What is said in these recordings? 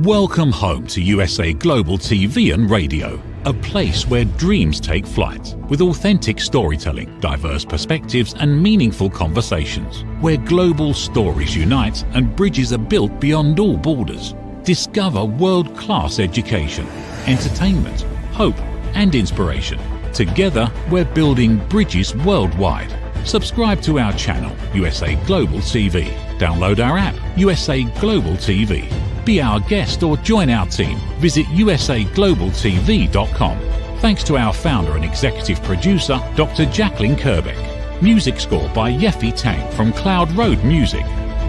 Welcome home to USA Global TV and Radio, a place where dreams take flight, with authentic storytelling, diverse perspectives and meaningful conversations, where global stories unite and bridges are built beyond all borders. Discover world-class education, entertainment, hope and inspiration. Together, we're building bridges worldwide. Subscribe to our channel, USA Global TV. Download our app, USA Global TV. Be our guest or join our team. Visit usaglobaltv.com. Thanks to our founder and executive producer, Dr. Jacalyn KERBECK. Music score by Yeffy Tang from Cloud Road Music.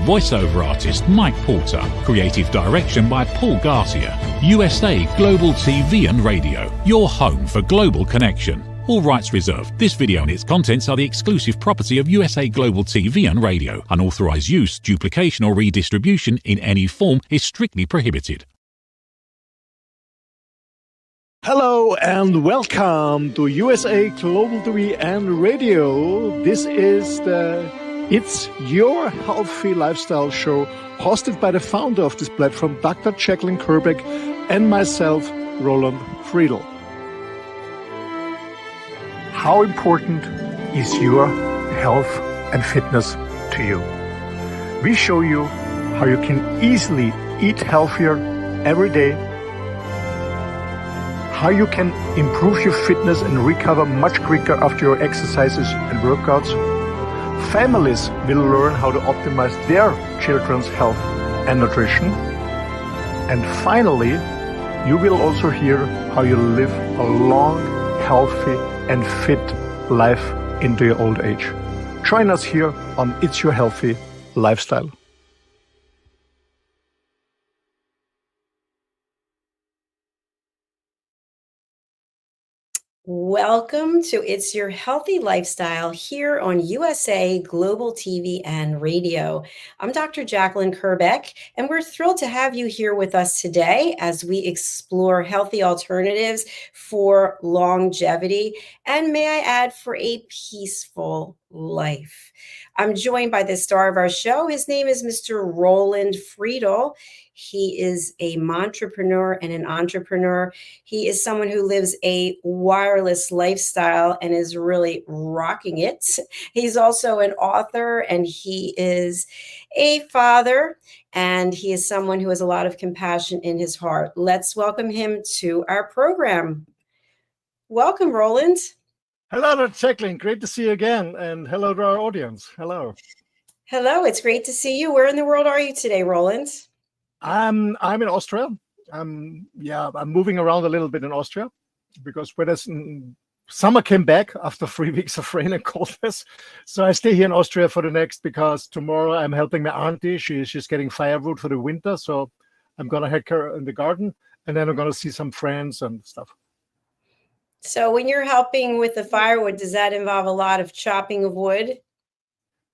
Voiceover artist Mike Porter. Creative direction by Paul Garcia. USA Global TV and Radio. Your home for global connection. All rights reserved. This video and its contents are the exclusive property of USA Global TV and Radio. Unauthorized use, duplication or redistribution in any form is strictly prohibited. Hello and welcome to USA Global TV and Radio. This is the It's Your Healthy Lifestyle show, hosted by the founder of this platform, Dr. Jacalyn KERBECK, and myself, Roland Friedl. How important is your health and fitness to you? We show you how you can easily eat healthier every day, how you can improve your fitness and recover much quicker after your exercises and workouts. Families will learn how to optimize their children's health and nutrition. And finally, you will also hear how you live a long, healthy and fit life into your old age. Join us here on It's Your Healthy Lifestyle. Welcome to It's Your Healthy Lifestyle here on USA Global TV and Radio. I'm Dr. Jacalyn KERBECK, and we're thrilled to have you here with us today as we explore healthy alternatives for longevity and, may I add, for a peaceful life. I'm joined by the star of our show. His name is Mr. Roland Friedl. He is a mompreneur and an entrepreneur. He is someone who lives a wireless lifestyle and is really rocking it. He's also an author, and he is a father, and he is someone who has a lot of compassion in his heart. Let's welcome him to our program. Welcome, Roland. Hello, Dr. Jacalyn. Great to see you again. And hello to our audience. Hello. Hello. It's great to see you. Where in the world are you today, Roland? I'm in Austria. I'm moving around a little bit in Austria because summer came back after 3 weeks of rain and coldness. So I stay here in Austria for the next, because tomorrow I'm helping my auntie. She's getting firewood for the winter. So I'm going to help her in the garden, and then I'm going to see some friends and stuff. So when you're helping with the firewood, does that involve a lot of chopping of wood?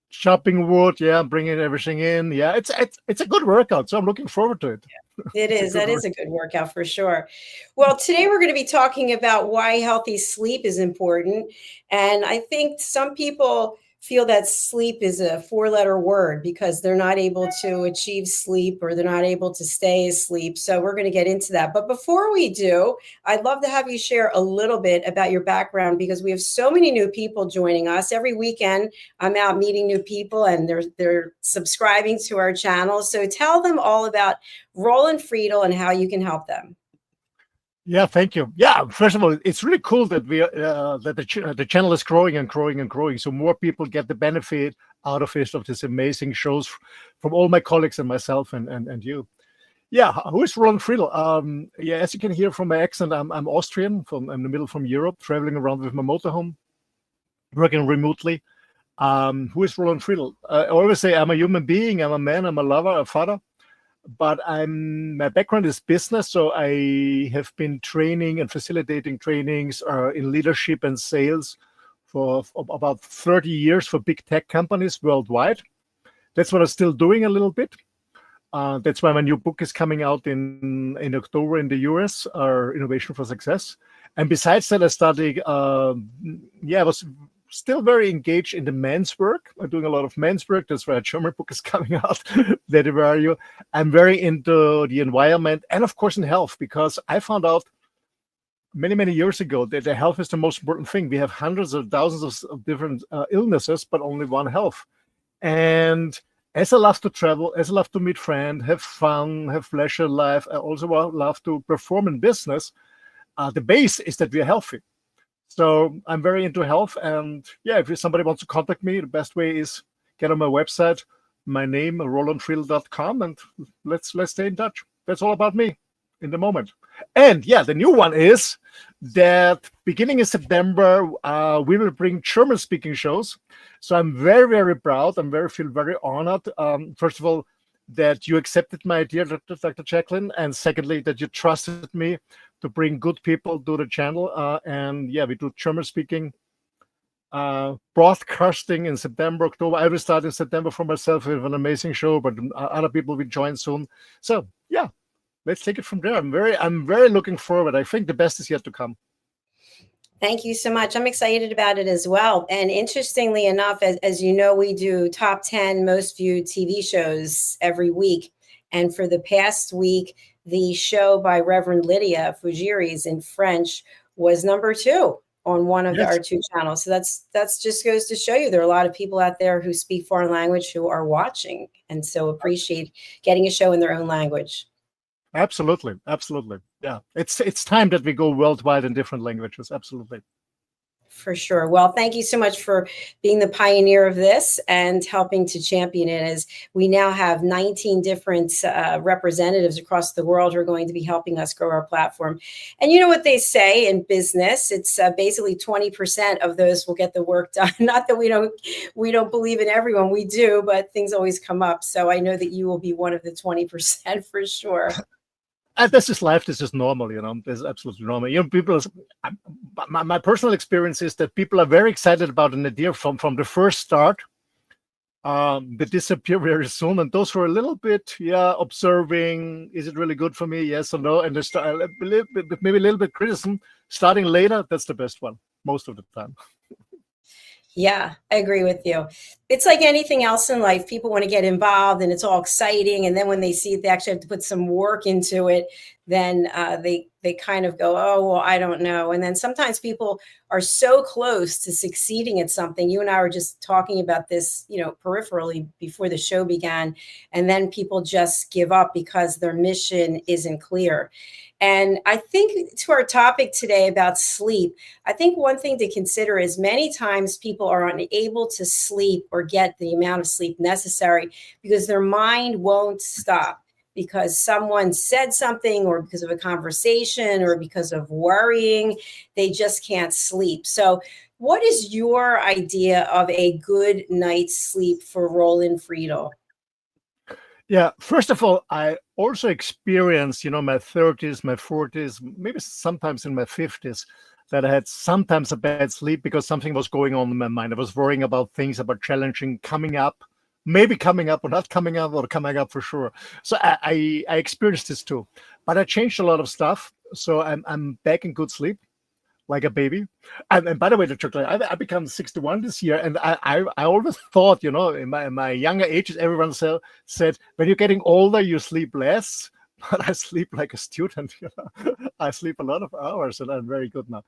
Chopping wood, yeah, bringing everything in. Yeah, it's a good workout, so I'm looking forward to it. It is. That is a good workout for sure. Well, today we're going to be talking about why healthy sleep is important. And I think some people feel that sleep is a 4-letter word because they're not able to achieve sleep, or they're not able to stay asleep. So we're going to get into that. But before we do, I'd love to have you share a little bit about your background, because we have so many new people joining us. Every weekend, I'm out meeting new people, and they're subscribing to our channel. So tell them all about Roland Friedl and how you can help them. Yeah, thank you. Yeah, first of all, it's really cool that the channel is growing and growing and growing. So more people get the benefit out of it, of these amazing shows from all my colleagues and myself and you. Yeah, who is Roland Friedl? Yeah, as you can hear from my accent, I'm Austrian, I'm in the middle from Europe, traveling around with my motorhome, working remotely. Who is Roland Friedl? I always say I'm a human being, I'm a man, I'm a lover, a father. But my background is business, so I have been training and facilitating trainings in leadership and sales for about 30 years for big tech companies worldwide. That's what I'm still doing a little bit. That's why my new book is coming out in October in the US, Innovation for Success. And besides that, I studied, I was still very engaged in the men's work. I'm doing a lot of men's work. That's why a German book is coming out, Daddy Value. I'm very into the environment and, of course, in health, because I found out many, many years ago that the health is the most important thing. We have hundreds of thousands of different illnesses, but only one health. And as I love to travel, as I love to meet friends, have fun, have pleasure in life, I also love to perform in business. The base is that we are healthy. So I'm very into health. And yeah, if somebody wants to contact me, the best way is get on my website, my name, rolandfriedl.com, and let's stay in touch. That's all about me in the moment. And yeah, the new one is that beginning in September, we will bring German-speaking shows. So I'm very, very proud. Feel very honored. First of all, that you accepted my idea, Dr. Jacalyn, and secondly, that you trusted me to bring good people to the channel. And yeah, we do German-speaking broadcasting in September, October. I will start in September for myself with an amazing show, but other people will join soon. So yeah, let's take it from there. I'm very looking forward. I think the best is yet to come. Thank you so much. I'm excited about it as well. And interestingly enough, as you know, we do top 10 most viewed TV shows every week. And for the past week, the show by Reverend Lydia Fugiris in French was number 2 on one of our 2 channels. So that's just goes to show you there are a lot of people out there who speak foreign language who are watching, and so appreciate getting a show in their own language. Absolutely. Yeah, it's time that we go worldwide in different languages. Absolutely. For sure. Well, thank you so much for being the pioneer of this and helping to champion it, as we now have 19 different representatives across the world who are going to be helping us grow our platform. And you know what they say in business, it's basically 20% of those will get the work done. Not that we don't believe in everyone, we do, but things always come up. So I know that you will be one of the 20% for sure. This is life. This is normal, This is absolutely normal. People. My personal experience is that people are very excited about an idea from the first start. They disappear very soon, and those who are a little bit, observing, is it really good for me? Yes or no? And they start maybe a little bit criticism. Starting later, that's the best one most of the time. Yeah, I agree with you. It's like anything else in life. People want to get involved and it's all exciting. And then when they see it, they actually have to put some work into it. Then they kind of go, oh, well, I don't know. And then sometimes people are so close to succeeding at something. You and I were just talking about this, peripherally before the show began. And then people just give up because their mission isn't clear. And I think to our topic today about sleep, I think one thing to consider is many times people are unable to sleep or get the amount of sleep necessary because their mind won't stop, because someone said something or because of a conversation or because of worrying. They just can't sleep. So what is your idea of a good night's sleep for Roland Friedl? Yeah, first of all, I also experienced, my 30s, my 40s, maybe sometimes in my 50s, that I had sometimes a bad sleep because something was going on in my mind. I was worrying about things, about challenging coming up, maybe coming up or not coming up, or coming up for sure. So I experienced this too. But I changed a lot of stuff. So I'm back in good sleep, like a baby. And by the way, I become 61 this year, and I always thought, in my younger ages, everyone said when you're getting older, you sleep less. But I sleep like a student. I sleep a lot of hours, and I'm very good now.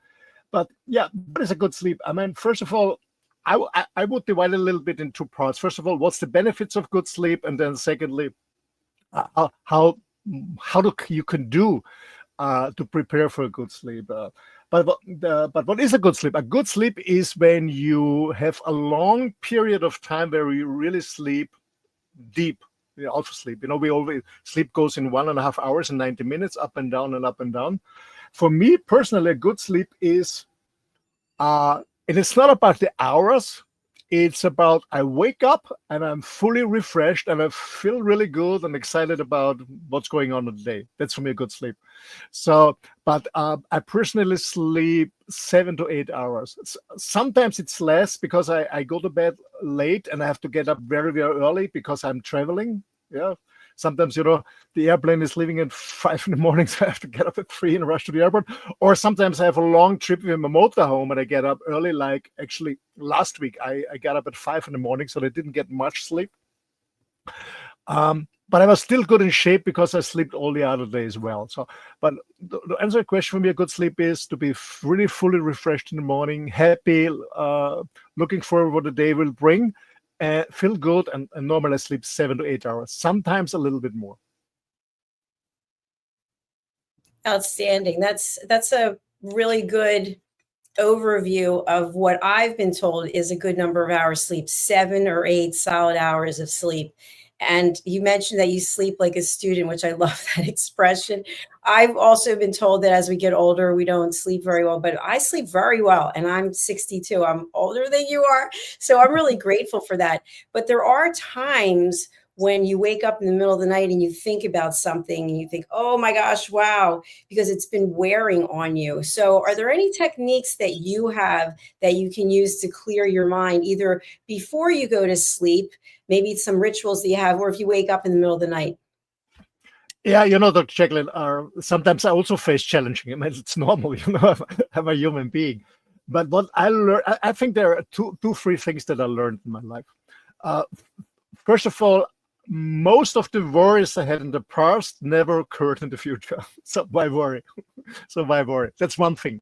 But yeah, what is a good sleep? I mean, first of all, I would divide it a little bit in 2 parts. First of all, what's the benefits of good sleep, and then secondly, how you can do to prepare for a good sleep. But what is a good sleep? A good sleep is when you have a long period of time where you really sleep deep. Alpha sleep. We always sleep goes in 1.5 hours and 90 minutes, up and down and up and down. For me personally, a good sleep is, and it's not about the hours. It's about I wake up and I'm fully refreshed and I feel really good and excited about what's going on in the day. That's for me a good sleep. So, but I personally sleep 7 to 8 hours. Sometimes it's less because I go to bed late and I have to get up very, very early because I'm traveling. Yeah. Sometimes, the airplane is leaving at 5 in the morning, so I have to get up at 3 and rush to the airport. Or sometimes I have a long trip with my motorhome and I get up early. Like actually last week, I got up at 5 in the morning, so I didn't get much sleep. But I was still good in shape because I slept all the other day as well. So, but the answer to the question for me, a good sleep is to be really fully refreshed in the morning, happy, looking forward what the day will bring, feel good, and normally I sleep 7 to 8 hours, sometimes a little bit more. Outstanding. That's a really good overview of what I've been told is a good number of hours sleep, 7 or 8 solid hours of sleep. And you mentioned that you sleep like a student, which I love that expression. I've also been told that as we get older, we don't sleep very well, but I sleep very well. And I'm 62. I'm older than you are. So I'm really grateful for that. But there are times when you wake up in the middle of the night and you think about something and you think, oh my gosh, wow, because it's been wearing on you. So are there any techniques that you have that you can use to clear your mind, either before you go to sleep, maybe some rituals that you have, or if you wake up in the middle of the night? Yeah, Dr. Jacalyn, sometimes I also face challenging. I mean, it's normal, I'm a human being. But what I learned, I think there are two, three things that I learned in my life. First of all, most of the worries I had in the past never occurred in the future. So why worry? That's one thing.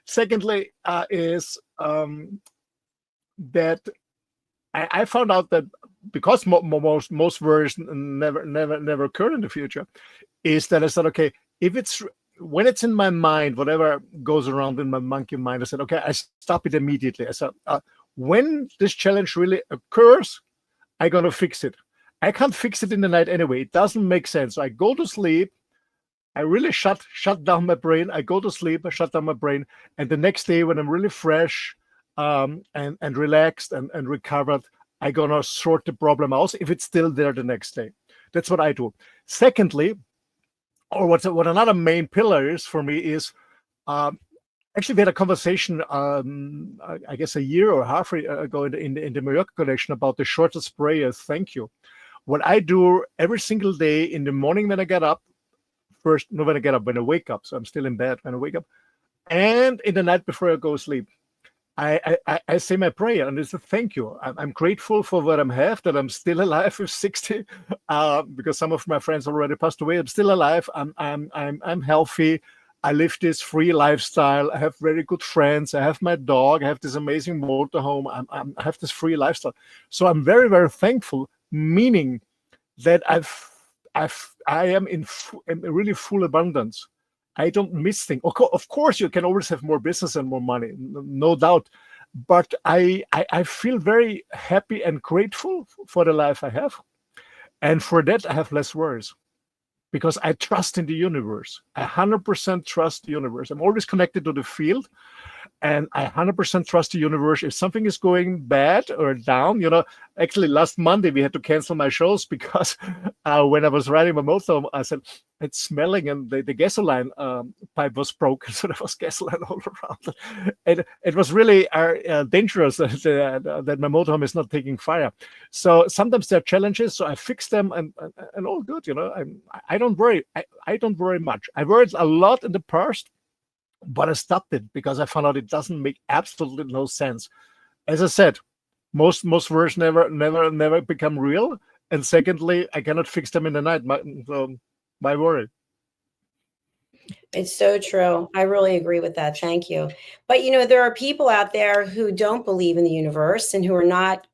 Secondly, is that I found out that because most worries never occur in the future, is that I said, okay, when it's in my mind, whatever goes around in my monkey mind, I said, okay, I stop it immediately. I said, when this challenge really occurs, I'm gonna fix it. I can't fix it in the night anyway. It doesn't make sense. So I go to sleep. I really shut down my brain. I go to sleep. I shut down my brain. And the next day, when I'm really fresh and relaxed and recovered, I'm gonna sort the problem out if it's still there the next day. That's what I do. Secondly, or what another main pillar is for me is actually we had a conversation I guess a year or half ago in the Mallorca connection about the shortest prayer. Thank you. What I do every single day in the morning when I get up, when I wake up, so I'm still in bed when I wake up, and in the night before I go to sleep, I say my prayer and it's a thank you. I'm grateful for what I have, that I'm still alive with 60, because some of my friends already passed away. I'm still alive. I'm healthy. I live this free lifestyle. I have very good friends. I have my dog. I have this amazing motorhome. I have this free lifestyle. So I'm very, very thankful, meaning that I am in really full abundance. I don't miss things. Of course, you can always have more business and more money, no doubt. But I feel very happy and grateful for the life I have. And for that, I have less worries because I trust in the universe. I 100% trust the universe. I'm always connected to the field. And I 100% trust the universe. If something is going bad or down, actually last Monday we had to cancel my shows because when I was riding my motor, I said, it's smelling and the gasoline pipe was broken. So there was gasoline all around. And it was really dangerous that my motorhome is not taking fire. So sometimes there are challenges. So I fix them and all good. I don't worry. I don't worry much. I worried a lot in the past, but I stopped it because I found out it doesn't make absolutely no sense. As I said, most words never become real. And secondly, I cannot fix them in the night. Why worry? It's so true. I really agree with that. Thank you. But there are people out there who don't believe in the universe and who are not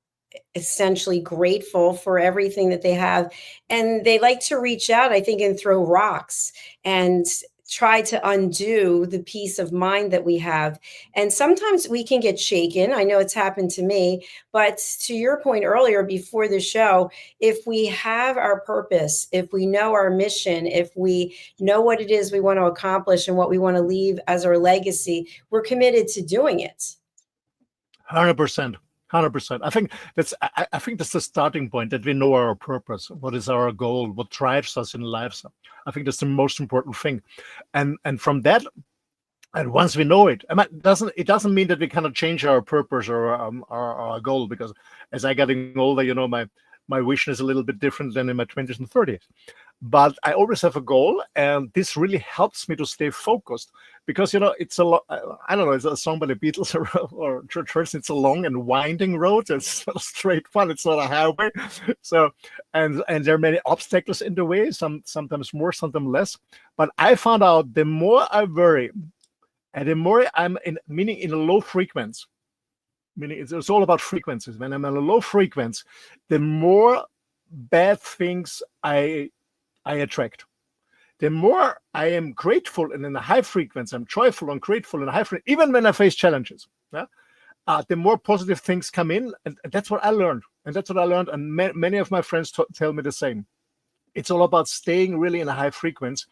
essentially grateful for everything that they have. And they like to reach out, I think, and throw rocks and try to undo the peace of mind that we have. And sometimes we can get shaken. I know it's happened to me, but to your point earlier before the show, if we have our purpose, if we know our mission, if we know what it is we want to accomplish and what we want to leave as our legacy, we're committed to doing it. 100%. 100%. I think that's the starting point, that we know our purpose. What is our goal? What drives us in life? So I think that's the most important thing. And from that, and once we know it, it doesn't mean that we cannot change our purpose or our goal, because as I getting older, my vision is a little bit different than in my 20s and 30s. But I always have a goal, and this really helps me to stay focused because, it's a lot. I don't know, it's a song by the Beatles or George Harrison. It's a long and winding road. It's not a straight one. It's not a highway. So, and there are many obstacles in the way, sometimes more, sometimes less. But I found out the more I worry and the more I'm in a low frequency, meaning it's all about frequencies. When I'm in a low frequency, the more bad things I attract. The more I am grateful and in a high frequency, I'm joyful and grateful and high frequency, even when I face challenges. Yeah? The more positive things come in, and that's what I learned. And many of my friends tell me the same. It's all about staying really in a high frequency,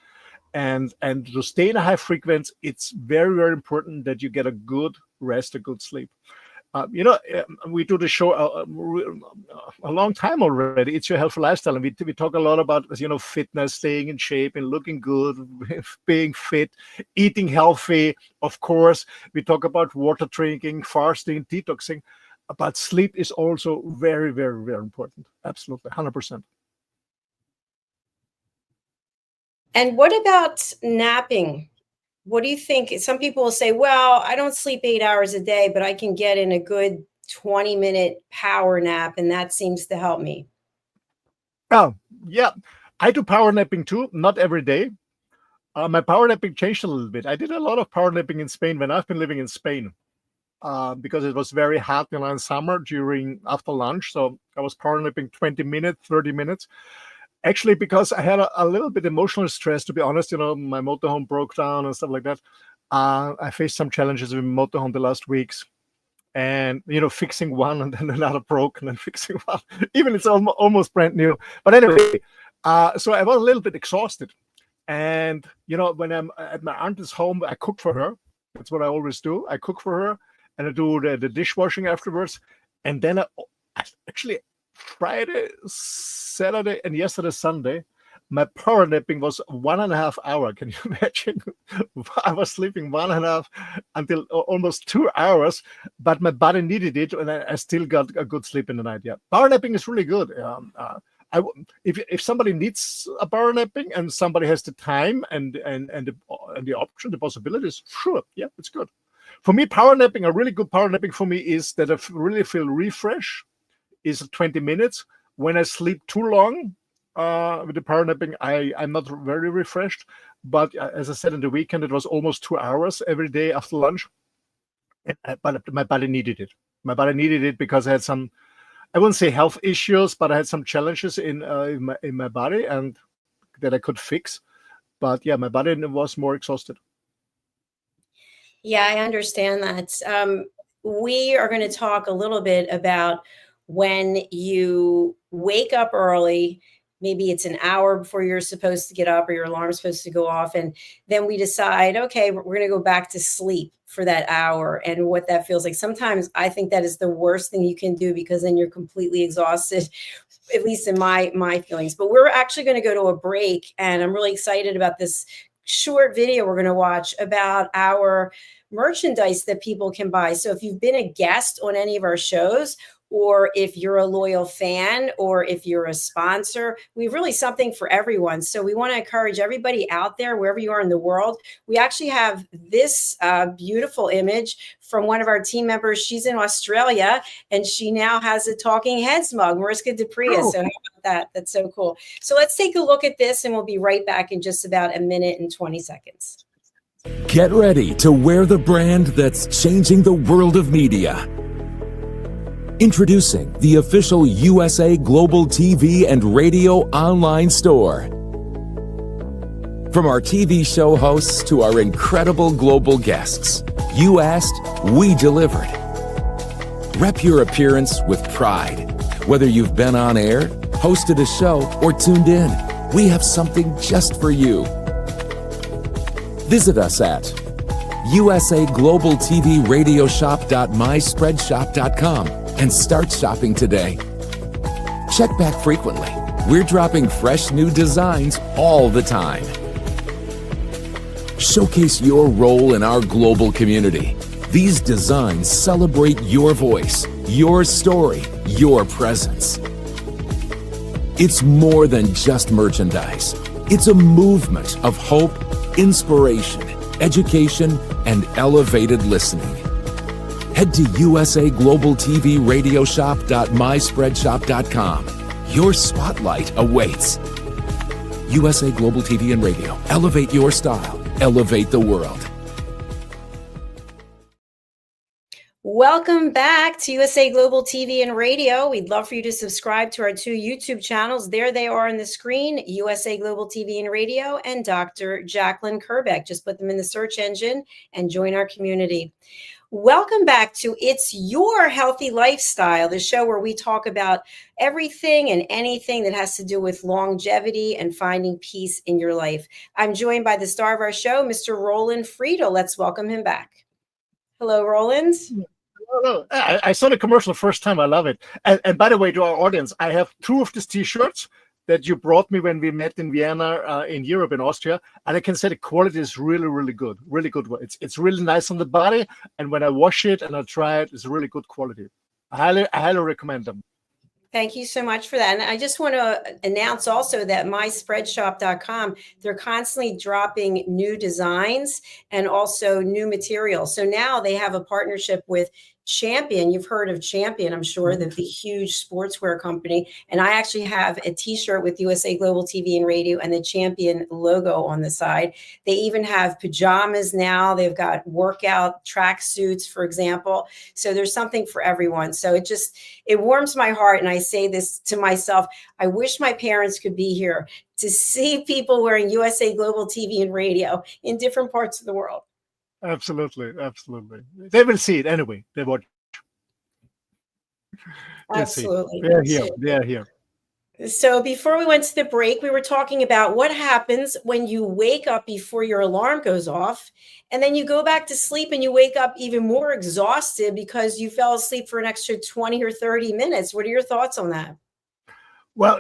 and to stay in a high frequency, it's very, very important that you get a good rest, a good sleep. We do the show a long time already. It's Your Healthy Lifestyle, and we talk a lot about fitness, staying in shape, and looking good, being fit, eating healthy. Of course, we talk about water drinking, fasting, detoxing, but sleep is also very, very, very important. Absolutely, 100%. And what about napping? What do you think? Some people will say, well, I don't sleep 8 hours a day, but I can get in a good 20-minute power nap, and that seems to help me. Oh, yeah. I do power napping too, not every day. My power napping changed a little bit. I did a lot of power napping in Spain when I've been living in Spain because it was very hot in summer after lunch. So I was power napping 20 minutes, 30 minutes. Actually, because I had a little bit emotional stress, to be honest, my motorhome broke down and stuff like that. I faced some challenges with motorhome the last weeks, and fixing one and then another broke, and then fixing one. Even it's almost brand new. But anyway, so I was a little bit exhausted, and when I'm at my aunt's home, I cook for her. That's what I always do. I cook for her, and I do the dishwashing afterwards, and then I actually. Friday, Saturday, and yesterday, Sunday, my power napping was 1.5 hours. Can you imagine? I was sleeping 1.5 until almost 2 hours, but my body needed it, and I still got a good sleep in the night. Yeah, power napping is really good. If somebody needs a power napping and somebody has the time and the option, the possibilities, sure, yeah, it's good. For me, power napping, a really good power napping for me is that I really feel refreshed. Is 20 minutes. When I sleep too long with the power napping, I'm not very refreshed. But as I said, in the weekend, it was almost 2 hours every day after lunch. But my body needed it. My body needed it because I had some, I wouldn't say health issues, but I had some challenges in my body and that I could fix. But yeah, my body was more exhausted. Yeah, I understand that. We are going to talk a little bit about when you wake up early, maybe it's an hour before you're supposed to get up or your alarm's supposed to go off. And then we decide, okay, we're going to go back to sleep for that hour and what that feels like. Sometimes I think that is the worst thing you can do because then you're completely exhausted, at least in my feelings. But we're actually going to go to a break, and I'm really excited about this short video we're going to watch about our merchandise that people can buy. So if you've been a guest on any of our shows, or if you're a loyal fan, or if you're a sponsor, we have really something for everyone. So we want to encourage everybody out there, wherever you are in the world. We actually have this beautiful image from one of our team members. She's in Australia, and she now has a Talking Heads mug, Mariska Dupria. So how about that? That's so cool. So let's take a look at this, and we'll be right back in just about a minute and 20 seconds. Get ready to wear the brand that's changing the world of media. Introducing the official USA Global TV and Radio online store. From our TV show hosts to our incredible global guests, you asked, we delivered. Rep your appearance with pride. Whether you've been on air, hosted a show, or tuned in, we have something just for you. Visit us at usaglobaltvradioshoп.myspreadshop.com and start shopping today. Check back frequently. We're dropping fresh new designs all the time. Showcase your role in our global community. These designs celebrate your voice, your story, your presence. It's more than just merchandise. It's a movement of hope, inspiration, education, and elevated listening. Head to usaglobaltvradioshop.myspreadshop.com. Your spotlight awaits. USA Global TV and Radio. Elevate your style. Elevate the world. Welcome back to USA Global TV and Radio. We'd love for you to subscribe to our 2 YouTube channels. There they are on the screen, USA Global TV and Radio and Dr. Jacalyn KERBECK. Just put them in the search engine and join our community. Welcome back to It's Your Healthy Lifestyle, the show where we talk about everything and anything that has to do with longevity and finding peace in your life. I'm joined by the star of our show, Mr. Roland Friedl. Let's welcome him back. Hello, Roland. Hello. I saw the commercial the first time. I love it. And by the way, to our audience, I have 2 of these T-shirts that you brought me when we met in Vienna, in Europe, in Austria. And I can say the quality is really, really good. Really good. It's really nice on the body. And when I wash it and I try it, it's really good quality. I highly recommend them. Thank you so much for that. And I just want to announce also that myspreadshop.com, they're constantly dropping new designs and also new materials. So now they have a partnership with Champion. You've heard of Champion, I'm sure, the huge sportswear company. And I actually have a T-shirt with USA Global TV and Radio and the Champion logo on the side. They even have pajamas now. They've got workout track suits, for example. So there's something for everyone. So it warms my heart. And I say this to myself, I wish my parents could be here to see people wearing USA Global TV and Radio in different parts of the world. Absolutely, absolutely. They will see it anyway. They watch. Absolutely. They're here. They're here. So before we went to the break, we were talking about what happens when you wake up before your alarm goes off, and then you go back to sleep and you wake up even more exhausted because you fell asleep for an extra 20 or 30 minutes. What are your thoughts on that? Well,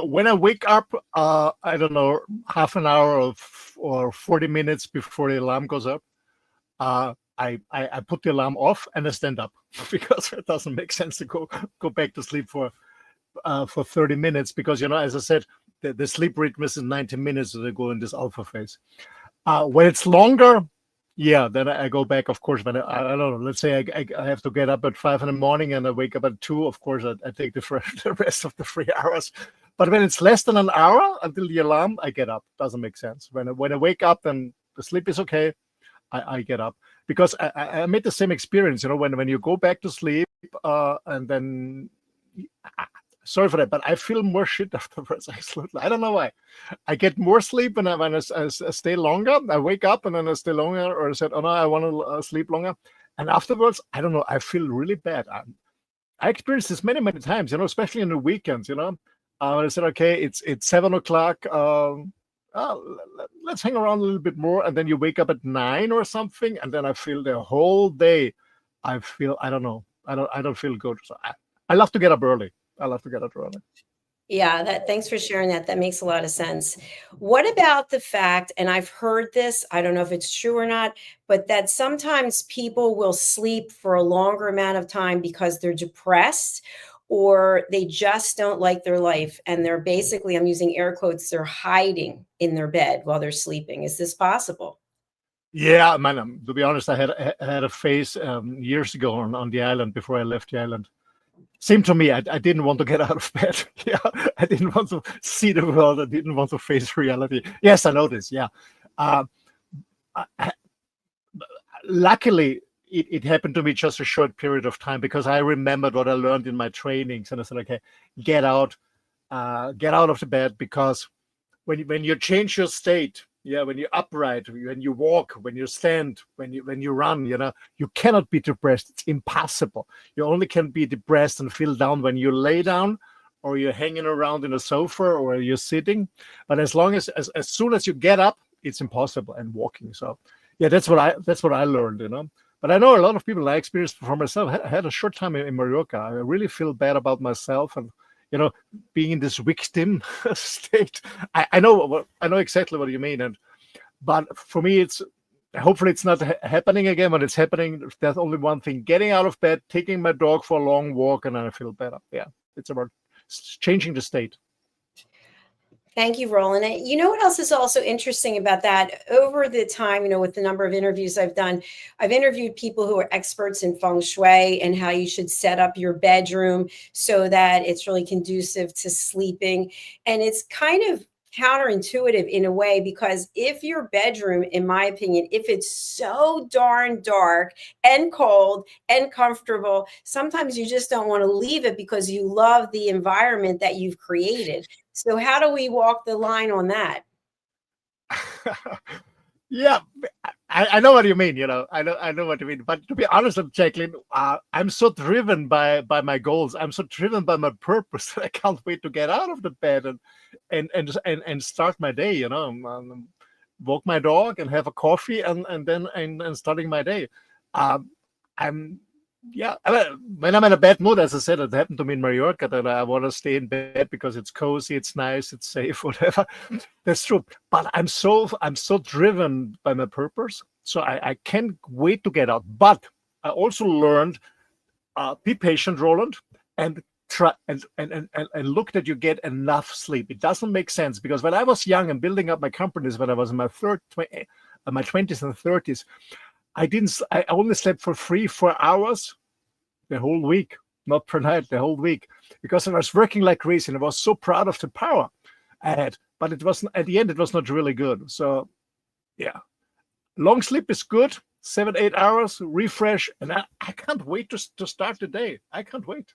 when I wake up, I don't know, half an hour or 40 minutes before the alarm goes up, I put the alarm off and I stand up because it doesn't make sense to go back to sleep for 30 minutes because, as I said, the sleep rhythm is in 90 minutes to go in this alpha phase. When it's longer, then I go back, of course, when I don't know, let's say I have to get up at 5 in the morning and I wake up at 2, of course, I take the rest of the 3 hours. But when it's less than an hour until the alarm, I get up. Doesn't make sense. When I wake up and the sleep is okay, I get up. Because I made the same experience, when you go back to sleep and then... Sorry for that, but I feel more shit afterwards. I don't know why. I get more sleep when I stay longer. I wake up and then I stay longer, or I said, oh no, I want to sleep longer. And afterwards, I don't know, I feel really bad. I experienced this many, many times, especially in the weekends, I said, okay, it's 7 o'clock. Let's hang around a little bit more. And then you wake up at 9 or something. And then I feel the whole day, I don't know. I don't feel good. So I love to get up early. Yeah, thanks for sharing that. That makes a lot of sense. What about the fact, and I've heard this, I don't know if it's true or not, but that sometimes people will sleep for a longer amount of time because they're depressed or they just don't like their life. And they're basically, I'm using air quotes, they're hiding in their bed while they're sleeping. Is this possible? Yeah, man, to be honest, I had a phase years ago on the island before I left the island. Seemed to me, I didn't want to get out of bed. Yeah, I didn't want to see the world. I didn't want to face reality. Yes, I know this. Yeah. Luckily, it happened to me just a short period of time because I remembered what I learned in my trainings. And I said, okay, get out of the bed, because when you change your state, when you're upright, when you walk, when you stand, when you run, you cannot be depressed. It's impossible. You only can be depressed and feel down when you lay down, or you're hanging around in a sofa, or you're sitting. But as soon as you get up, it's impossible and walking. So yeah, that's what I learned, But I know a lot of people. I experienced for myself. I had a short time in Mallorca. I really feel bad about myself and being in this victim state. I know exactly what you mean, but for me, hopefully it's not happening again. When it's happening, there's only one thing: getting out of bed, taking my dog for a long walk, and then I feel better. Yeah, it's about changing the state. Thank you, Roland. And you know what else is also interesting about that? Over the time, with the number of interviews I've done, I've interviewed people who are experts in feng shui and how you should set up your bedroom so that it's really conducive to sleeping. And it's kind of counterintuitive in a way, because if your bedroom, in my opinion, if it's so darn dark and cold and comfortable, sometimes you just don't want to leave it because you love the environment that you've created. So how do we walk the line on that? Yeah, I know what you mean. I know what you mean. But to be honest, Jacalyn, I'm so driven by my goals. I'm so driven by my purpose that I can't wait to get out of the bed and start my day. Walk my dog and have a coffee and then starting my day. When I'm in a bad mood, as I said, it happened to me in Mallorca, that I want to stay in bed because it's cozy, it's nice, it's safe, whatever. That's true. But I'm so driven by my purpose, so I can't wait to get out. But I also learned, be patient, Roland, and try and look that you get enough sleep. It doesn't make sense, because when I was young and building up my companies, when I was in my 20s and 30s, I only slept for 3-4 hours the whole week, not per night, the whole week, because I was working like crazy and I was so proud of the power I had. But it wasn't, at the end, it was not really good. So yeah, long sleep is good, 7-8 hours, refresh, and I can't wait to start the day. I can't wait.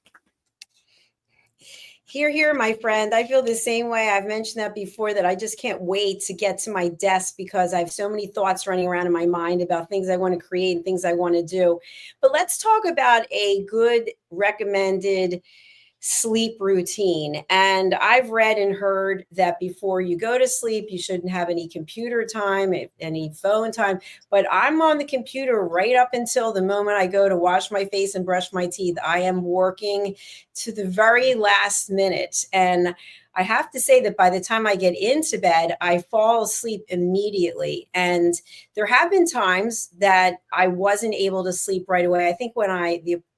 Here, my friend. I feel the same way. I've mentioned that before, that I just can't wait to get to my desk because I have so many thoughts running around in my mind about things I want to create and things I want to do. But let's talk about a good recommended sleep routine. And I've read and heard that before you go to sleep, you shouldn't have any computer time, any phone time. But I'm on the computer right up until the moment I go to wash my face and brush my teeth. I am working to the very last minute. And I have to say that by the time I get into bed, I fall asleep immediately. And there have been times that I wasn't able to sleep right away. I think when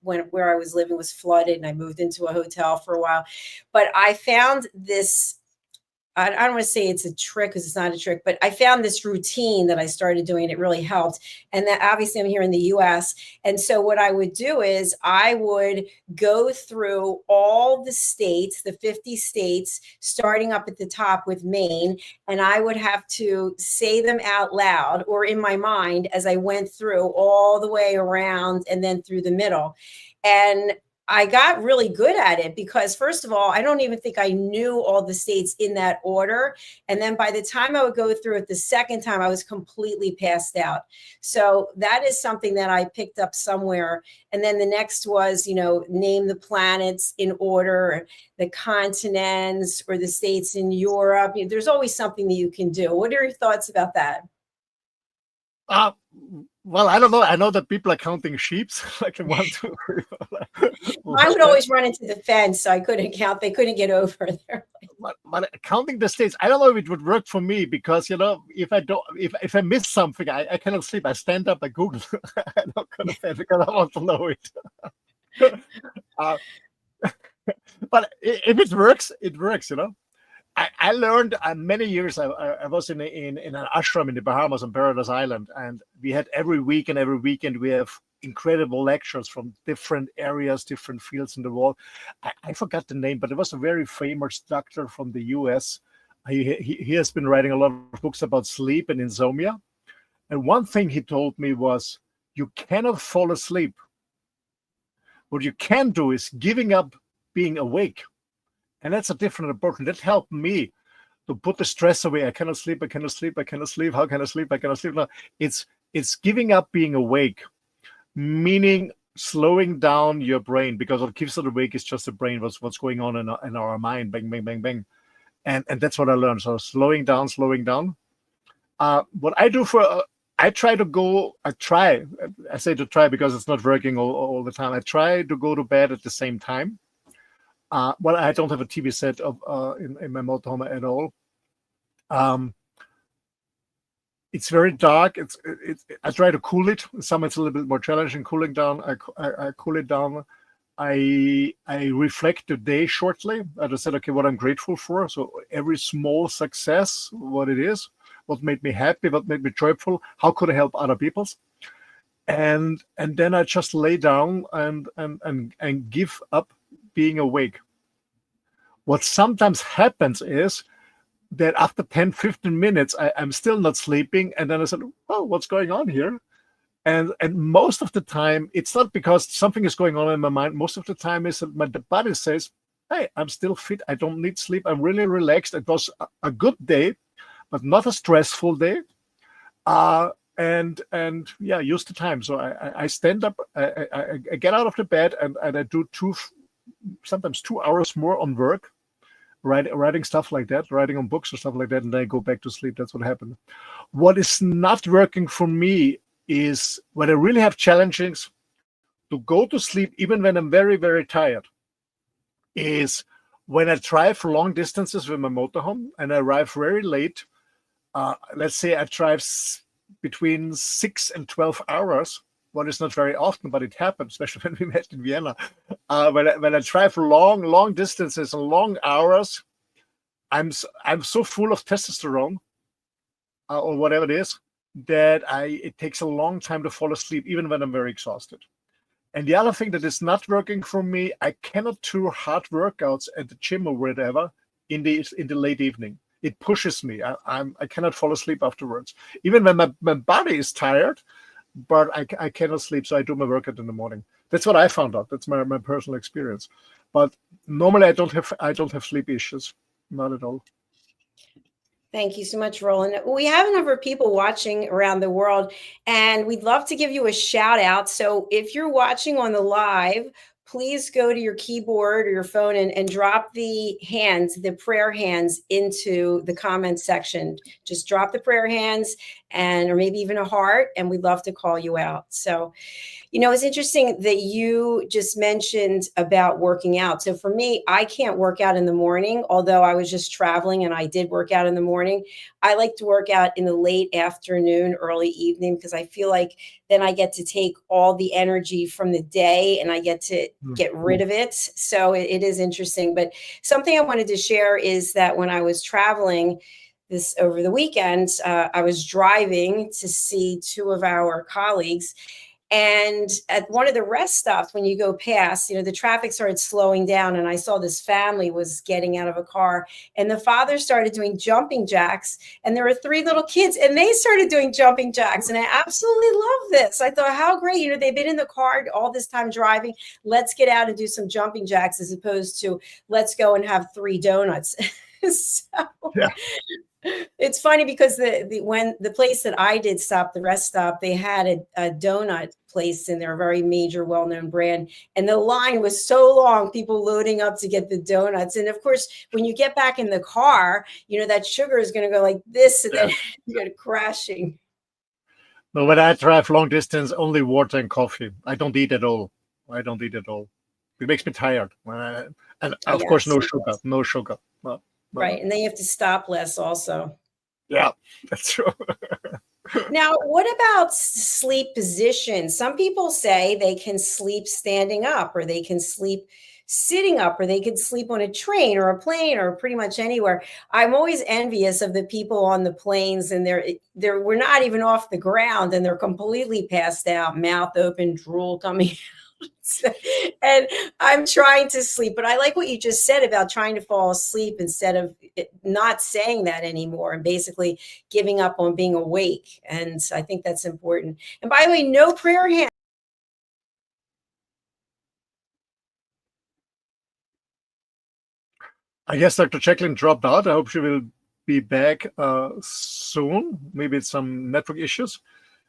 where I was living was flooded and I moved into a hotel for a while. But I found this, I don't want to say it's a trick because it's not a trick, but I found this routine that I started doing and it really helped. And that obviously I'm here in the US. And so what I would do is I would go through all the states, the 50 states, starting up at the top with Maine. And I would have to say them out loud or in my mind as I went through all the way around and then through the middle. And I got really good at it because, first of all, I don't even think I knew all the states in that order. And then by the time I would go through it the second time, I was completely passed out. So that is something that I picked up somewhere. And then the next was, name the planets in order, the continents or the states in Europe. There's always something that you can do. What are your thoughts about that? Well, I don't know. I know that people are counting sheep, like 1, 2, 3. I would always run into the fence, so I couldn't count. They couldn't get over there. But counting the states, I don't know if it would work for me because if I miss something, I cannot sleep. I stand up, I Google. I'm not gonna say because I want to know it. But if it works, it works. I learned many years. I was in an ashram in the Bahamas on Paradise Island, and we had every week and every weekend we have incredible lectures from different areas, different fields in the world. I forgot the name, but it was a very famous doctor from the US. He has been writing a lot of books about sleep and insomnia. And one thing he told me was, you cannot fall asleep. What you can do is giving up being awake. And that's a different approach. That helped me to put the stress away. I cannot sleep. I cannot sleep. I cannot sleep. How can I sleep? I cannot sleep. No, it's giving up being awake, meaning slowing down your brain, because what keeps it awake is just the brain. What's going on in our mind? Bang, bang, bang, bang. And that's what I learned. So slowing down. What I do I say to try because it's not working all the time. I try to go to bed at the same time. Well, I don't have a TV set in my motorhome at all. It's very dark. I try to cool it. Some it's a little bit more challenging cooling down. I cool it down. I reflect the day shortly. I just said, okay, what I'm grateful for. So every small success, what it is, what made me happy, what made me joyful, how could I help other people? And then I just lay down and give up being awake. What sometimes happens is that after 10, 15 minutes, I'm still not sleeping. And then I said, oh, what's going on here? And most of the time, it's not because something is going on in my mind. Most of the time is that my body says, hey, I'm still fit. I don't need sleep. I'm really relaxed. It was a good day, but not a stressful day. And yeah, use the time. So I stand up, I get out of the bed, and I do sometimes 2 hours more on work, writing stuff like that, writing on books or stuff like that, and then I go back to sleep. That's what happened. What is not working for me is when I really have challenges to go to sleep, even when I'm very, very tired, is when I drive long distances with my motorhome and I arrive very late. Let's say I drive between 6 and 12 hours. What is not very often, but it happens, especially when we met in Vienna. When I drive long distances and long hours, I'm so full of testosterone or whatever it is, that it takes a long time to fall asleep, even when I'm very exhausted. And the other thing that is not working for me, I cannot do hard workouts at the gym or whatever in the late evening. It pushes me. I cannot fall asleep afterwards, even when my body is tired, but I cannot sleep. So I do my workout in the morning. That's what I found out. That's my personal experience. But normally I don't have sleep issues, not at all. Thank you so much, Roland. We have a number of people watching around the world, and we'd love to give you a shout out. So if you're watching on the live, please go to your keyboard or your phone and drop the prayer hands into the comments section. Just drop the prayer hands or maybe even a heart, and we'd love to call you out. So, it's interesting that you just mentioned about working out. So for me, I can't work out in the morning, although I was just traveling and I did work out in the morning. I like to work out in the late afternoon, early evening, because I feel like then I get to take all the energy from the day and I get to get rid of it. So it is interesting. But something I wanted to share is that when I was traveling over the weekend, I was driving to see two of our colleagues. And at one of the rest stops, when you go past, the traffic started slowing down, and I saw this family was getting out of a car, and the father started doing jumping jacks, and there were 3 little kids, and they started doing jumping jacks, and I absolutely love this. I thought, how great, they've been in the car all this time driving. Let's get out and do some jumping jacks, as opposed to let's go and have 3 donuts. So, yeah. It's funny because the place that I did stop, the rest stop, they had a donut place in their very major, well-known brand, and the line was so long, people loading up to get the donuts. And of course, when you get back in the car, that sugar is going to go like this, and then you go crashing. No, when I drive long distance, only water and coffee. I don't eat at all. It makes me tired. And of course, no sugar. No. Right. And then you have to stop less also. Yeah, that's true. Now, what about sleep position? Some people say they can sleep standing up, or they can sleep sitting up, or they could sleep on a train or a plane or pretty much anywhere. I'm always envious of the people on the planes, and we're not even off the ground and they're completely passed out, mouth open, drool coming out. And I'm trying to sleep, but I like what you just said about trying to fall asleep instead of not saying that anymore and basically giving up on being awake. And I think that's important. And by the way, no prayer hands. I guess Dr. Jacalyn dropped out. I hope she will be back soon. Maybe it's some network issues.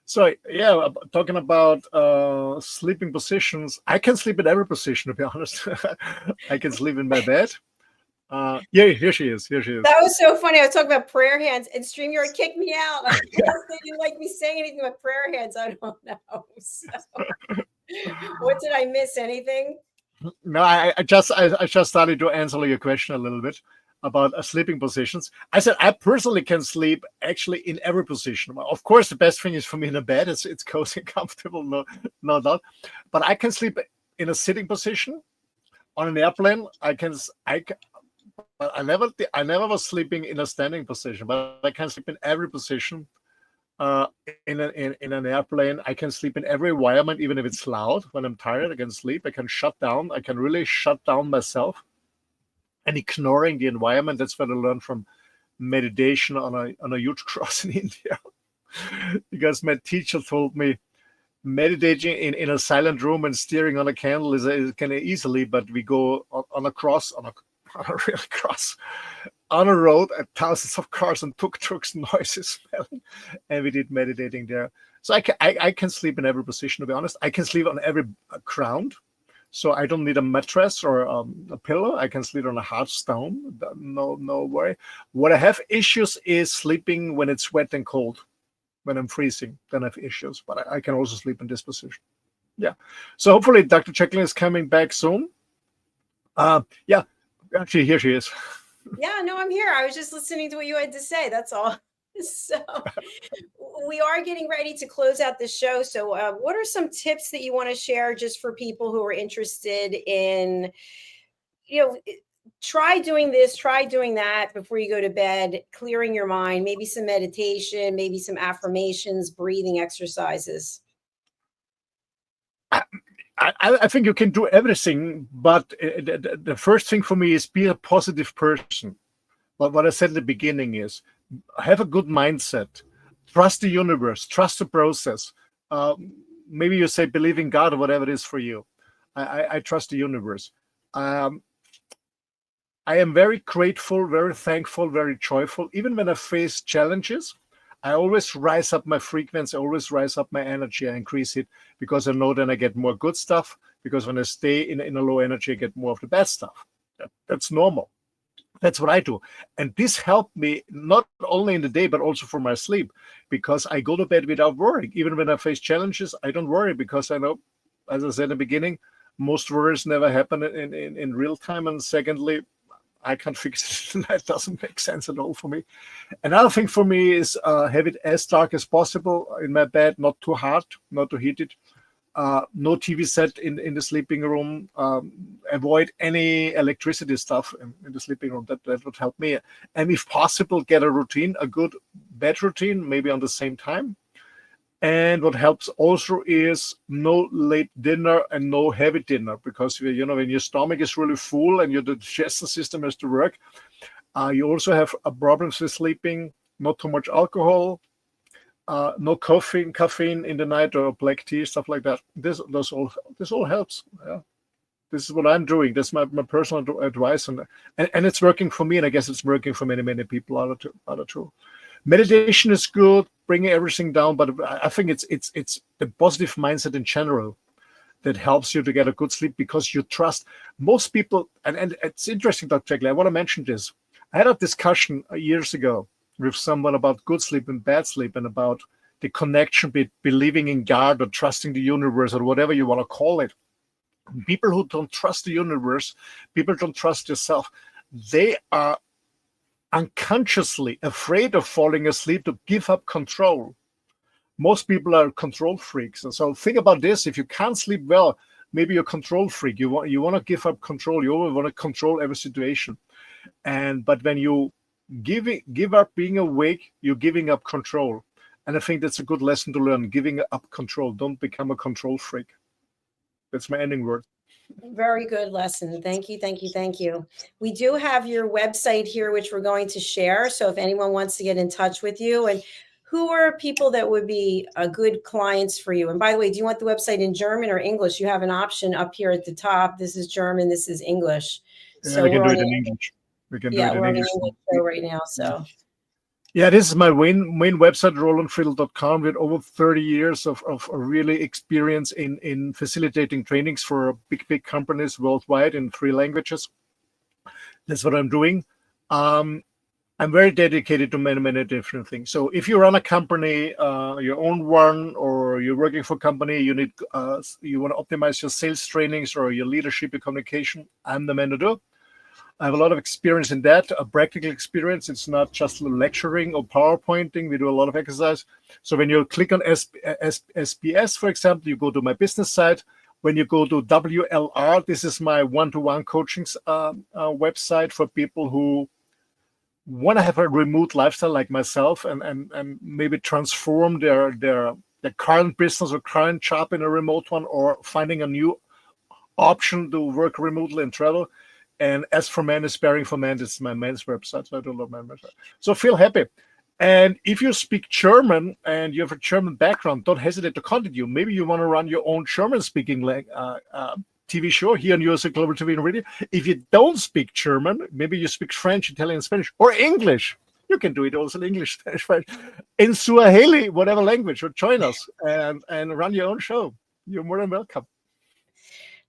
So yeah, talking about sleeping positions, I can sleep in every position, to be honest. I can sleep in my bed. Yeah, here she is. That was so funny. I was talking about prayer hands, and StreamYard kicked me out. I guess they didn't like me saying anything about prayer hands. I don't know. So, what did I miss? Anything? No, I just started to answer your question a little bit about sleeping positions. I said I personally can sleep actually in every position. Well, of course, the best thing is for me in a bed. It's cozy and comfortable, no doubt. But I can sleep in a sitting position. On an airplane, I never was sleeping in a standing position, but I can sleep in every position. In an airplane, I can sleep in every environment, even if it's loud. When I'm tired, I can sleep. I can shut down. I can really shut down myself and ignoring the environment. That's what I learned from meditation on a huge cross in India, because my teacher told me meditating in a silent room and steering on a candle is kind of easily, but we go on a cross, on a real cross, on a road at thousands of cars and tuk-tuks, noises, smelling, and we did meditating there. So I can sleep in every position, to be honest. I can sleep on every ground. So I don't need a mattress or a pillow. I can sleep on a hard stone. No worry. What I have issues is sleeping when it's wet and cold. When I'm freezing, then I have issues. But I can also sleep in this position. Yeah. So hopefully Dr. Jacalyn is coming back soon. Yeah. Actually, here she is. Yeah, no, I'm here. I was just listening to what you had to say. That's all. So we are getting ready to close out the show. So what are some tips that you want to share just for people who are interested in, try doing this, try doing that before you go to bed, clearing your mind, maybe some meditation, maybe some affirmations, breathing exercises? I think you can do everything, but the first thing for me is be a positive person. But what I said at the beginning is have a good mindset, trust the universe, trust the process. Maybe you say believe in God or whatever it is for you. I trust the universe. I am very grateful, very thankful, very joyful. Even when I face challenges, I always rise up my frequency, I always rise up my energy, I increase it, because I know then I get more good stuff, because when I stay in a low energy, I get more of the bad stuff. That's normal. That's what I do. And this helped me not only in the day, but also for my sleep, because I go to bed without worrying. Even when I face challenges, I don't worry, because I know, as I said in the beginning, most worries never happen in real time. And secondly, I can't fix it. That doesn't make sense at all for me. Another thing for me is have it as dark as possible in my bed, not too hot, not too heated. No TV set in the sleeping room. Avoid any electricity stuff in the sleeping room. That would help me. And if possible, get a routine, a good bed routine, maybe on the same time. And what helps also is no late dinner and no heavy dinner, because when your stomach is really full and your digestion system has to work, you also have problems with sleeping. Not too much alcohol, no caffeine in the night, or black tea, stuff like that. This all helps. Yeah. This is what I'm doing. That's my personal advice, and it's working for me, and I guess it's working for many people. Other too. Meditation is good, bringing everything down, but I think it's the positive mindset in general that helps you to get a good sleep, because you trust most people. And it's interesting, Dr. Jacalyn, I want to mention this. I had a discussion years ago with someone about good sleep and bad sleep, and about the connection between believing in God or trusting the universe, or whatever you want to call it. People who don't trust the universe, people don't trust yourself, they are unconsciously afraid of falling asleep, to give up control. Most people are control freaks. And so think about this. If you can't sleep well, maybe you're a control freak. You want to give up control. You always want to control every situation. But when you give up being awake, you're giving up control. And I think that's a good lesson to learn, giving up control. Don't become a control freak. That's my ending word. Very good lesson. Thank you. We do have your website here, which we're going to share. So if anyone wants to get in touch with you, and who are people that would be good clients for you? And by the way, do you want the website in German or English? You have an option up here at the top. This is German. This is English. Yeah, so we can do it in English. We're on an English show right now. So. Yeah, this is my main website, rolandfriedl.com, with over 30 years of really experience in facilitating trainings for big companies worldwide in 3 languages. That's what I'm doing. I'm very dedicated to many different things. So if you run a company, your own one, or you're working for a company, you want to optimize your sales trainings or your leadership, your communication, I'm the man to do. I have a lot of experience in that, a practical experience. It's not just lecturing or PowerPointing. We do a lot of exercise. So when you click on SPS, for example, you go to my business site. when you go to WLR, this is my one-to-one coaching website for people who want to have a remote lifestyle like myself, and maybe transform their current business or current job in a remote one, or finding a new option to work remotely and travel. And As for Men is Sparing for Men, it's my men's website, so I do love men's website. So feel happy. And if you speak German and you have a German background, don't hesitate to contact you. Maybe you want to run your own German-speaking TV show here on USA Global TV and Radio. If you don't speak German, maybe you speak French, Italian, Spanish, or English. You can do it also in English, Spanish, French, in Swahili, whatever language, or join us and run your own show. You're more than welcome.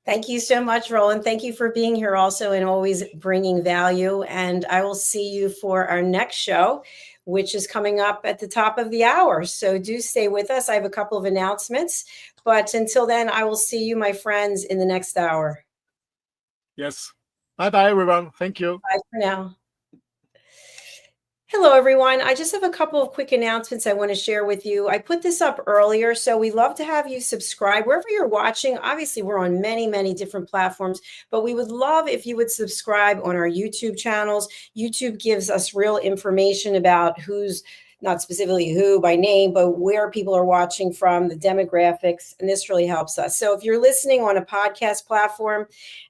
Thank you so much, Roland. Thank you for being here also and always bringing value. And I will see you for our next show, which is coming up at the top of the hour. So do stay with us. I have a couple of announcements, but until then, I will see you, my friends, in the next hour. Yes. Bye-bye, everyone. Thank you. Bye for now. Hello, everyone. I just have a couple of quick announcements I want to share with you. I put this up earlier, so we'd love to have you subscribe wherever you're watching. Obviously, we're on many, many different platforms, but we would love if you would subscribe on our YouTube channels. YouTube gives us real information about who's, not specifically who by name, but where people are watching from, the demographics, and this really helps us. So if you're listening on a podcast platform,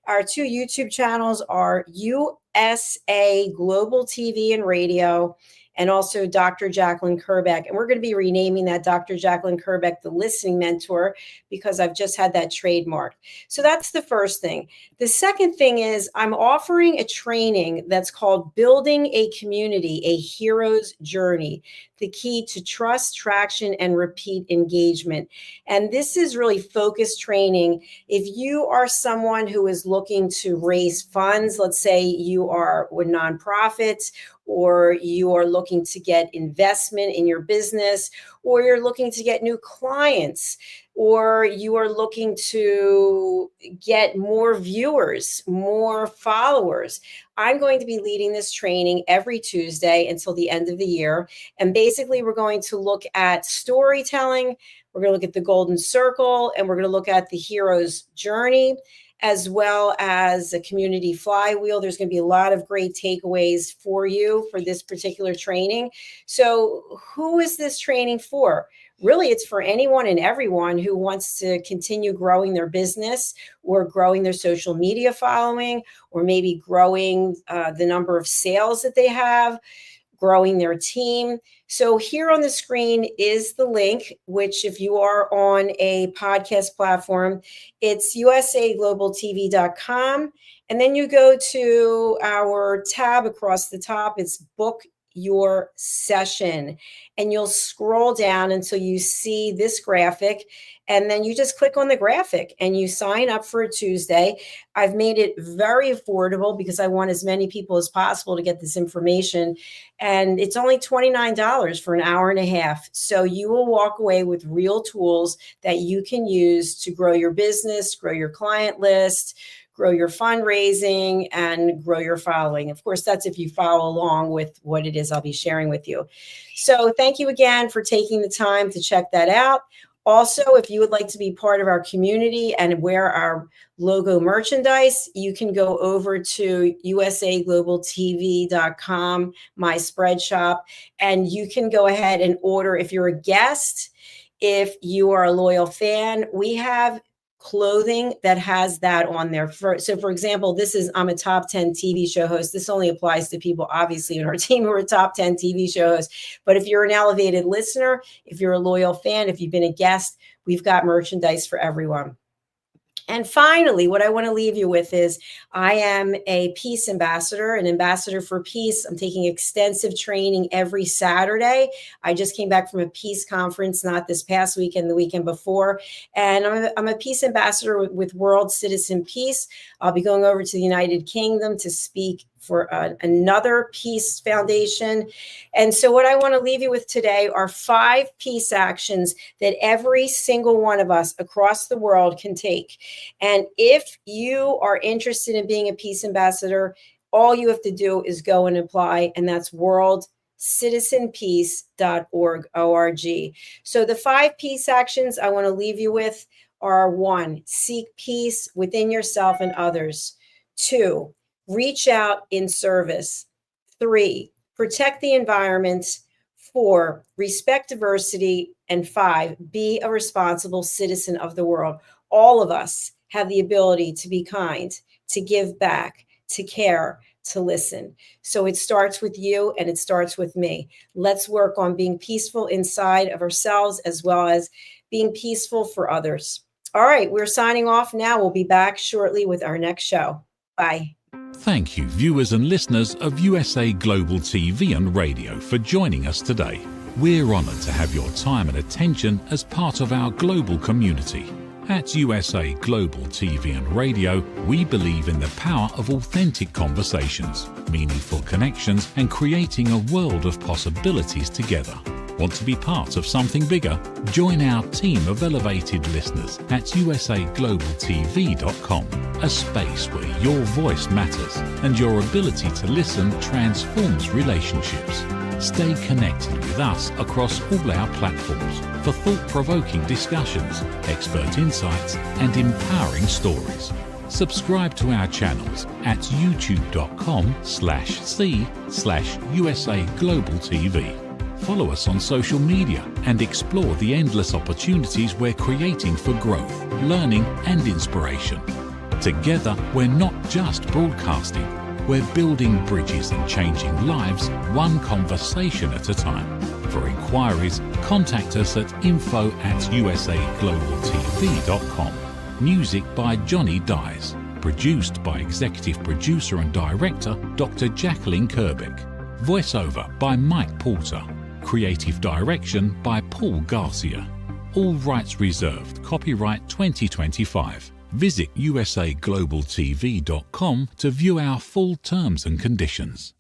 our two YouTube channels are USA Global TV and Radio, and also Dr. Jacalyn KERBECK. And we're going to be renaming that Dr. Jacalyn KERBECK, the Listening Mentor, because I've just had that trademarked. So that's the first thing. The second thing is I'm offering a training that's called Building a Community, a Hero's Journey, the key to trust, traction, and repeat engagement. And this is really focused training. If you are someone who is looking to raise funds, let's say you are with nonprofits, or you are looking to get investment in your business, or you're looking to get new clients, or you are looking to get more viewers, more followers, I'm going to be leading this training every Tuesday until the end of the year. And basically, we're going to look at storytelling, we're going to look at the golden circle, and we're going to look at the hero's journey, as well as a community flywheel. There's going to be a lot of great takeaways for you for this particular training. So who is this training for? Really, it's for anyone and everyone who wants to continue growing their business or growing their social media following, or maybe growing the number of sales that they have, growing their team. So here on the screen is the link, which if you are on a podcast platform, it's usaglobaltv.com. And then you go to our tab across the top, it's book your session, and you'll scroll down until you see this graphic, and then you just click on the graphic and you sign up for a Tuesday. I've made it very affordable because I want as many people as possible to get this information, and it's only $29 for an hour and a half. So you will walk away with real tools that you can use to grow your business, grow your client list, grow your fundraising, and grow your following. Of course, that's if you follow along with what it is I'll be sharing with you. So thank you again for taking the time to check that out. Also, if you would like to be part of our community and wear our logo merchandise, you can go over to usaglobaltv.com, my spread shop, and you can go ahead and order. If you're a guest, if you are a loyal fan, we have clothing that has that on there. So for example, I'm a top 10 TV show host. This only applies to people obviously in our team who are top 10 TV show hosts. But if you're an elevated listener, if you're a loyal fan, if you've been a guest, we've got merchandise for everyone. And finally, what I want to leave you with is I am a peace ambassador, an ambassador for peace. I'm taking extensive training every Saturday. I just came back from a peace conference, not this past weekend, the weekend before. And I'm a peace ambassador with World Citizen Peace. I'll be going over to the United Kingdom to speak for another peace foundation. And so what I want to leave you with today are 5 peace actions that every single one of us across the world can take. And if you are interested in being a peace ambassador, all you have to do is go and apply, and that's worldcitizenpeace.org. So the 5 peace actions I want to leave you with are: 1, seek peace within yourself and others; 2, reach out in service; 3, protect the environment; 4, respect diversity; and 5, be a responsible citizen of the world. All of us have the ability to be kind, to give back, to care, to listen. So it starts with you and it starts with me. Let's work on being peaceful inside of ourselves as well as being peaceful for others. All right, we're signing off now. We'll be back shortly with our next show. Bye. Thank you, viewers and listeners of USA Global TV and Radio, for joining us today. We're honoured to have your time and attention as part of our global community. At USA Global TV and Radio, we believe in the power of authentic conversations, meaningful connections, and creating a world of possibilities together. Want to be part of something bigger? Join our team of elevated listeners at usaglobaltv.com, a space where your voice matters and your ability to listen transforms relationships. Stay connected with us across all our platforms for thought-provoking discussions, expert insights, and empowering stories. Subscribe to our channels at youtube.com/c/USA Global TV. Follow us on social media and explore the endless opportunities we're creating for growth, learning, and inspiration. Together, we're not just broadcasting, we're building bridges and changing lives one conversation at a time. For inquiries, contact us at info@usaglobaltv.com. Music by Johnny Dies. Produced by Executive Producer and Director Dr. Jacalyn KERBECK. Voiceover by Mike Porter. Creative Direction by Paul Garcia. All rights reserved. Copyright 2025. Visit usaglobaltv.com to view our full terms and conditions.